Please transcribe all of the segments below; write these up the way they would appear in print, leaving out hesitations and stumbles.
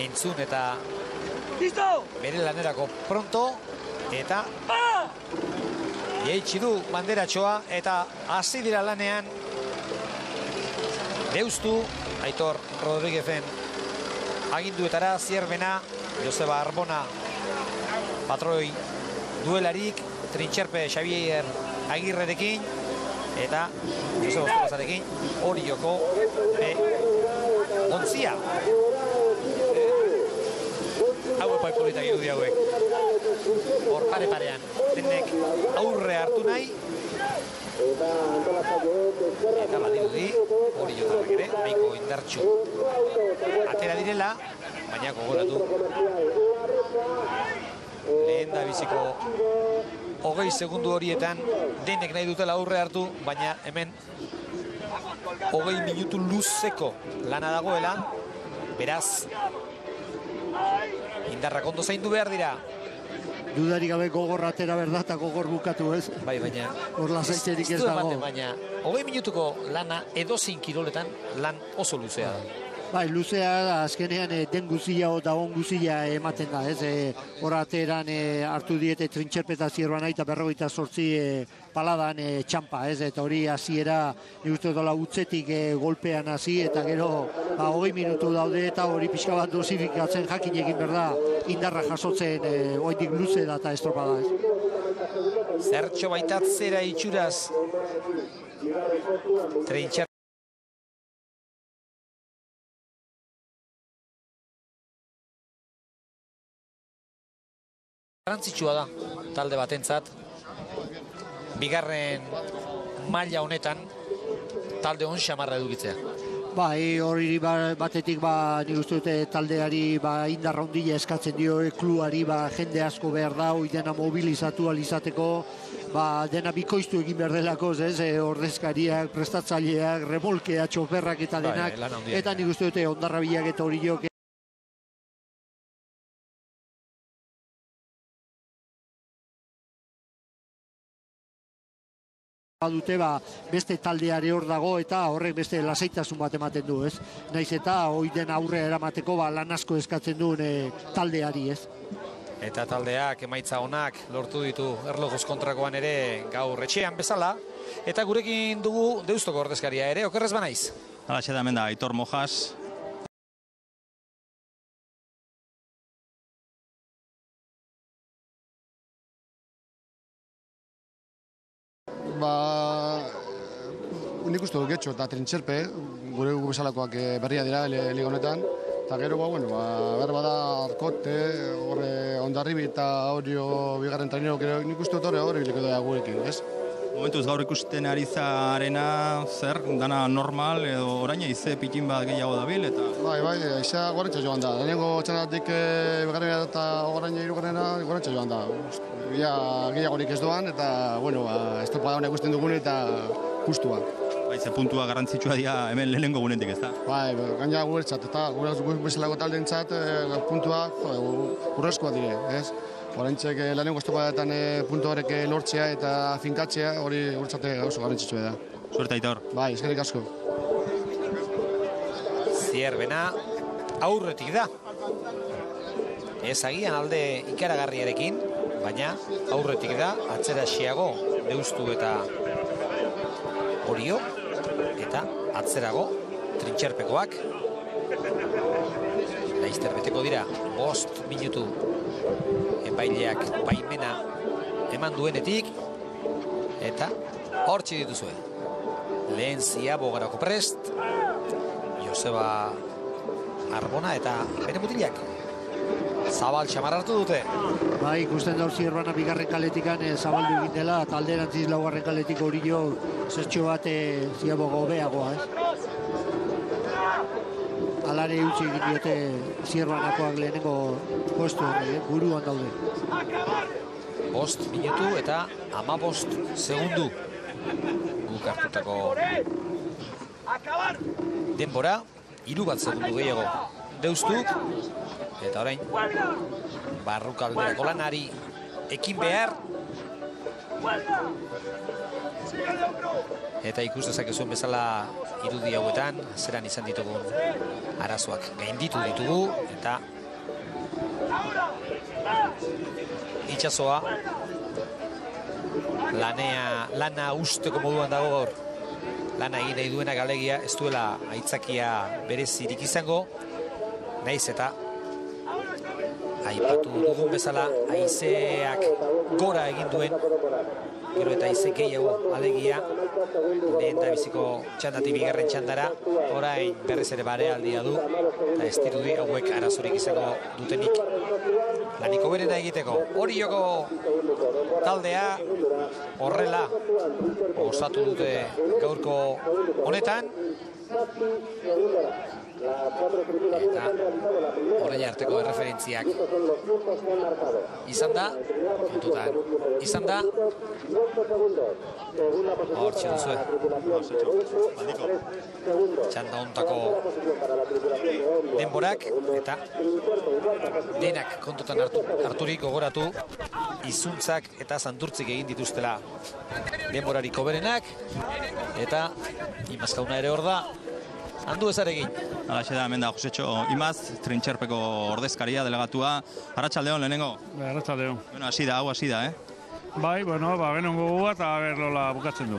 entzun eta bere lanerako pronto, eta jeitsi du banderatxoa, eta hasi dira lanean Deustu, Aitor Rodriguezen aginduetara, Zierbena, Joseba Arbona patroi duelarik, Trintxerpe Xavier Agirrerekin, eta Joseba Ostolazarekin Orioko ontzia. Hau epai politak irudi hauek. Hor pare-parean, denek aurre hartu nahi. Eta badirudi, hori jotarrak ere, nahiko indartxu atera direla, baina gogoratu lehen da biziko 20 segundu horietan denek nahi dutela aurre hartu, baina hemen 20 minutu luzeko lana dagoela, beraz indarrak ondo zaindu behar dira. Dudarik gabe gogor atera berda eta gogor bukatu, ez? Bai, baina hor lasaitzerik ez dago. Baina 20 minutuko lana edozein kiroletan lan oso luzea da. Bai, luzea da, azkenean den guzia eta on guzia ematen da, ez? Hor ateran hartu diete Trintxerpe eta Zierbana eta 48 paladan txampa, ez? Eta hori hasiera nik uste dola utzetik golpean hasi, eta gero 20 minutu daude eta hori pixka bat dosifikatzen jakinekin berda indarra jasotzen oitik luze da eta estropada, ez? Zertxo baitatzera itxuraz Trintxerpe garrantzitsua da talde batentzat, bigarren maila honetan talde hon xamarra edukitzea. Bai, hori batetik nik uste dute taldeari indarra ondila eskatzen dio, kluari jende asko behar da, hori dena mobilizatu alizateko, dena bikoiztu egin behar delako, ordezkariak, prestatzaileak, remolkea, txoferrak eta denak, eta nik uste dute ondarra bilak eta hori jok dute beste taldeare hor dago, eta horrek beste lasaitasun bat ematen du, ez? Naiz eta hori den aurre eramateko lan asko eskatzen duen taldeari, ez? Eta taldeak emaitza onak lortu ditu erlojos kontrakoan ere gaur etxean bezala, eta gurekin dugu Deustoko ordezkaria ere, okerrez banaiz? Halaxe da hemen da, Aitor Mojas. Nik uste du Getxo eta Trintxerpe, gure bezalakoak berria dira liga honetan, eta gero, berba da Arkote, Ondarribi eta Orio bigarren trainero, nik uste dut hori biliko da gurekin, ez? Momentuz gaur ikusten ari zarena zer, dana normal edo orain aize pitin bat gehiago dabil eta... Bai, aizea gorentza joan da. Lehenengo txanatik bigarrena eta orain hirugarrena gorentza joan da. Gehiagorik ez doan eta, estropada honek ikusten dugun eta justua. Ze puntua garrantzitsua dira hemen lehenengo gunetik, ez da? Bai, gaina guretzat, eta gure bezalako taldeentzat puntua urrezkoa dire, ez? Horrentzek lehenengo estropadetan puntu horrek lortzea eta finkatzea hori guretzat oso garrantzitsua da. Suerte, Aitor. Bai, eskerrik asko. Zierbena aurretik da. Ez agian alde ikaragarriarekin, baina aurretik da, atzera xiago Deustu eta Orio, eta atzerago Trintxerpekoak. Laizter beteko dira 5 minutu epaileak baimena eman duenetik, eta hortxe dituzue. Lehen Ziabo garako prest, Joseba Arbona eta bere mutilak. Zabal txamar hartu dute. Bai, ikusten da Zierbana bigarren kaletikan zabaldu egin dela, talderantziz laugarren kaletik hori jo zertxo bat Ziabo gobeagoa, ez? Alare utzi egin diote Zierbanakoak lehenengo postu horri, buruan daude. 5 minutu eta 15 segundu guk hartutako denbora, 3 segundu gehiago Deustuk, eta orain barrukalderako lanari ekin behar. Eta ikus dezakezuen bezala irudi hauetan, zeran izan ditugun arazoak gainditu ditugu, eta itxasoa lana usteko moduan dago gaur. Lana egin nahi duenak alegia ez duela aitzakia berezirik izango, nahiz eta aipatu dugun bezala haizeak gora egin duen, gero eta haize gehiago alegia lehen da biziko txandatik bigarren txandara, orain berriz ere barealdia du, eta ez dirudi hauek arazorik izango dutenik laniko berena egiteko. Orioko taldea horrela osatu dute gaurko honetan, eta orain arteko erreferentziak izan da, kontutan izan da, hortxe duzue, txanda hontako denborak, eta denak kontutan harturik gogoratu, izuntzak eta santurtzik egin dituztela denborarik hoberenak, eta Imazkauna ere hor da, handu ezarekin. Alaxe da, hemen da, Josetxo, Imaz, Trintxerpeko ordezkaria, delegatua. Arratsaldeon lehenengo? Arratsaldeon. Bueno, hasi da, Bai, bueno, benongo gogoa eta berlola bukatzen du.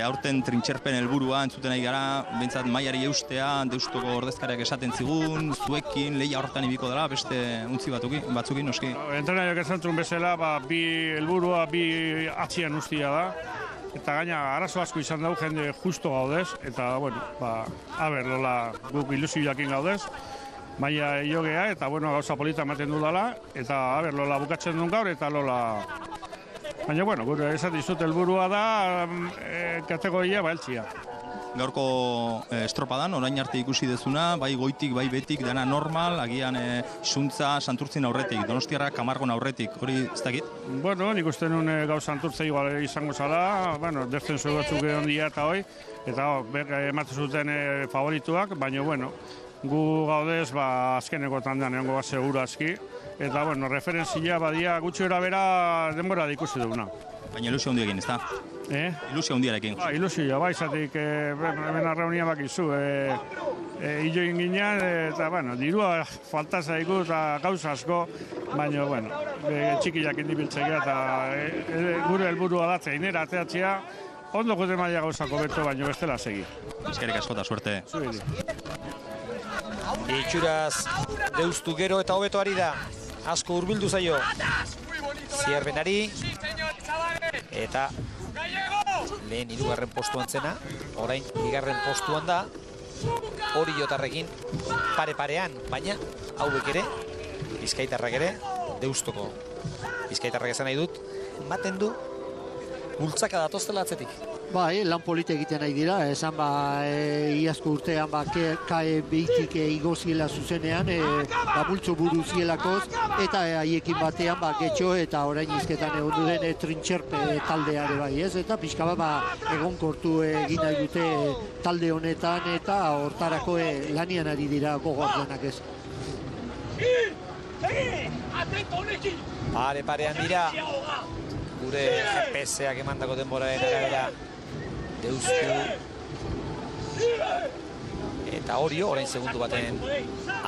Aurten Trintxerpen helburua entzuten nahi gara, behintzat mailari eustea, Deustoko ordezkariak esaten zigun, zuekin, lehia horretan ibiko dela, beste untzi batzukin, noski? Entrenaiak esantzun bezala, bi helburua, bi atxian ustia da. Eta gaina arazo asko izan dugu jende justo gaudez, eta, bueno, lola guk ilusioakin gaudez, maila jogea, eta, bueno, gauza polita ematen du dela, eta, lola bukatzen duen gaur, eta lola... Baina, bueno, gure esan dizut helburua da, kategoria eltzia. Gaurko estropadan, orain arte ikusi dezuna, bai goitik, bai betik, dana normal, agian Zuntza, Santurtzin aurretik, Donostiarrak Kamargon aurretik, hori ez dakit? Bueno, nik uste nun gaur Santurtza igual izango zala, bueno, defensu batzuk egon dira eta hoi, eta ematen zuten favorituak, baina, bueno, gu gaudez, azkeneko tandean egongo bat seguru aski, eta, bueno, referentzia badia gutxi bera denbora da ikusi duguna. Baina ilusio handiarekin, ez da? Ilusio handiarekin. Ilusio, izatik, bena reunia bakizu, hilloin ginean, eta, bueno, dirua falta zaigu eta gauza asko, baina, bueno, txikiak indibiltzea eta gure helburua da zeinera ateatzea, ondo gute maila gauzako beto, baina bestela segi. Eskerrik asko eta suerte. Zubili. Itxuraz Deustu gero eta hobeto ari da, asko hurbildu zaio Zierbenari, eta lehen hirugarren postuan zena, orain bigarren postuan da, hori jotarrekin pare-parean, baina hauek ere, Bizkaitarrak ere, Deustoko Bizkaitarrak esan nahi dut, ematen du bultzaka datoztela atzetik. Bai, lan polite egiten nahi dira, esan iazko urtean kae behitik igoziela zuzenean, bultzo buru zielakoz, eta haiekin batean getxo eta orain izketan egon duen Trintxerpe taldeare bai, ez? Eta pixka egon kortu egin nahi dute talde honetan, eta hortarako lanian ari dira gogor denak ez. Pare-parean dira, gure GPS-ak emandako denboraren arabera, Deustu eta Orio, orain segundu baten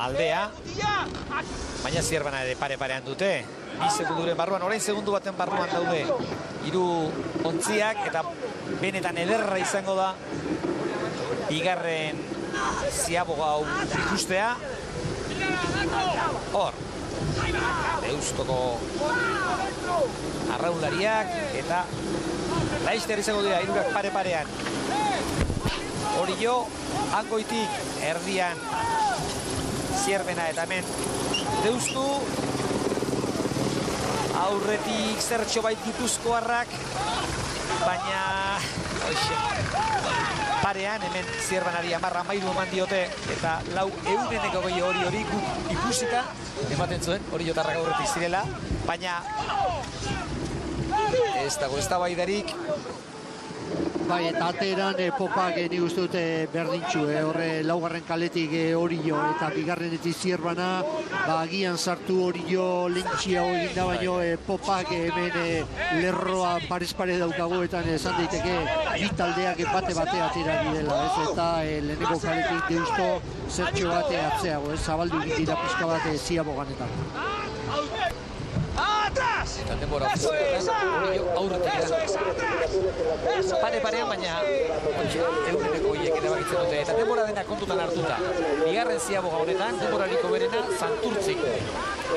aldea, baina Zierbena ere pare-parean dute, bi segunduren barruan, orain segundu baten barruan daude hiru ontziak, eta benetan ederra izango da bigarren ziaboga hau ikustea. Hor, Deustoko arraunlariak eta laizter izango dira, hirurak pare-parean. Orio, hangoitik erdian Zierbena eta hemen Deustu. Aurretik zertxo bait Gipuzkoarrak, baina parean hemen Zierbenari 10-13 eman diote, eta 420 hori guk ikusita ematen zuen, hori jotarrak aurretik zirela, baina ez dago eztabaidarik Bai, eta ateran Popak nik uste dut berdintxu, horre laugarren kaletik Orio eta bigarrenetik Zierbana, agian sartu Orio lentxia egin da, baino Popak hemen lerroa parez-pare daukagoetan esan daiteke bi taldeak bate atera direla, ez? Eta lehenengo kaletik deusto zertxo bate atzeago, zabaldu egitira pizka bat Ziaboganetan. Eta denbora aurretik da. Pare-parean, baina Eurreneko hiek erabakitzen dute. Eta denbora dena kontutan hartuta. Bigarren Ziaboga honetan, denborariko berena Santurtzik.